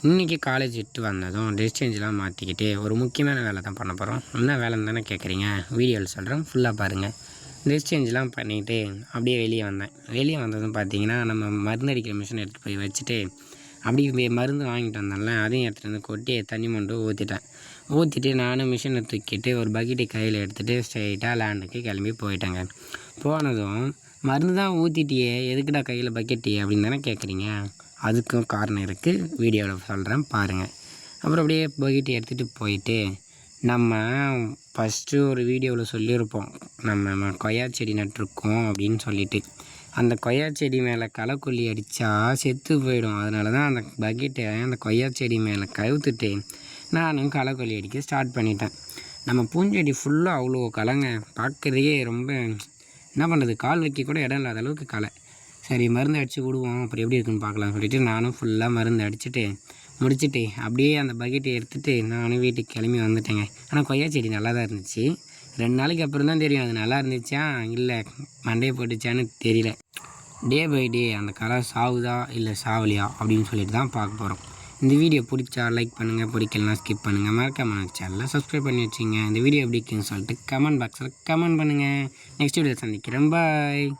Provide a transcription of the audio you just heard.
இன்றைக்கி காலேஜ் விட்டு வந்ததும் ட்ரெஸ் சேஞ்செலாம் மாற்றிக்கிட்டு ஒரு முக்கியமான வேலை தான் பண்ண போகிறோம். என்ன வேலைன்னு தானே கேட்குறீங்க? வீடியோவில் சொல்கிறேன், ஃபுல்லாக பாருங்கள். ட்ரெஸ் சேஞ்செலாம் பண்ணிவிட்டு அப்படியே வெளியே வந்தேன். வெளியே வந்ததும் பார்த்தீங்கன்னா, நம்ம மருந்து அடிக்கிற மிஷின் எடுத்துகிட்டு போய் வச்சுட்டு அப்படியே மருந்து வாங்கிட்டு வந்தேன்ல, அதையும் எடுத்துகிட்டு வந்து கொட்டி தண்ணி மொண்டு ஊற்றிட்டு நானும் மிஷினை தூக்கிட்டு ஒரு பக்கெட்டை கையில் எடுத்துகிட்டு ஸ்ட்ரைட்டாக லேண்டுக்கு கிளம்பி போயிட்டேங்க. போனதும் மருந்து தான் ஊற்றிட்டியே, எதுக்குடா கையில் பக்கெட்டி அப்படின்னு தானே கேட்குறீங்க? அதுக்கும் காரணம் இருக்குது, வீடியோவில் சொல்கிறேன் பாருங்கள். அப்புறம் அப்படியே பக்கெட்டை எடுத்துகிட்டு போயிட்டு நம்ம ஃபஸ்ட்டு ஒரு வீடியோவில் சொல்லியிருப்போம், நம்ம கொய்யா செடி நட்டிருக்கோம் அப்படின்னு சொல்லிட்டு. அந்த கொய்யா செடி மேலே களைக்கொல்லி அடித்தா செத்து போயிடும். அதனால தான் அந்த பக்கெட்டை அந்த கொய்யா செடி மேலே கவுத்துட்டு நானும் களைக்கொல்லி அடிக்க ஸ்டார்ட் பண்ணிட்டேன். நம்ம பூஞ்செடி ஃபுல்லாக அவ்வளோ களைங்க, பார்க்குறதுக்கே ரொம்ப என்ன பண்ணுறது, கால் வைக்க கூட இடம் இல்லாத அளவுக்கு களை. சரி மருந்து அடித்து விடுவோம், அப்புறம் எப்படி இருக்குன்னு பார்க்கலாம்னு சொல்லிட்டு நானும் ஃபுல்லாக மருந்து அடிச்சுட்டு முடிச்சுட்டு அப்படியே அந்த பக்கெட்டை எடுத்துகிட்டு நானும் வீட்டுக்கு கிளம்பி வந்துட்டேங்க. ஆனால் கொய்யா செடி நல்லா தான் இருந்துச்சு. 2 நாளைக்கு அப்புறம் தான் தெரியும் அது நல்லா இருந்துச்சா இல்லை மண்டையை போட்டுச்சான்னு தெரியல. டே பை டே அந்த கலர் சாவுதா இல்லை சாவலியா அப்படின்னு சொல்லிட்டு தான் பார்க்க போகிறோம். இந்த வீடியோ பிடிச்சா லைக் பண்ணுங்கள், பிடிக்கலாம் ஸ்கிப் பண்ணுங்கள், மறக்காமல் சேனலில் சப்ஸ்கிரைப் பண்ணி வச்சுங்க. இந்த வீடியோ எப்படி இருக்குன்னு சொல்லிட்டு கமெண்ட் பாக்ஸில் கமெண்ட் பண்ணுங்கள். நெக்ஸ்ட் வீடியோ சந்திக்கிறேன், பாய்.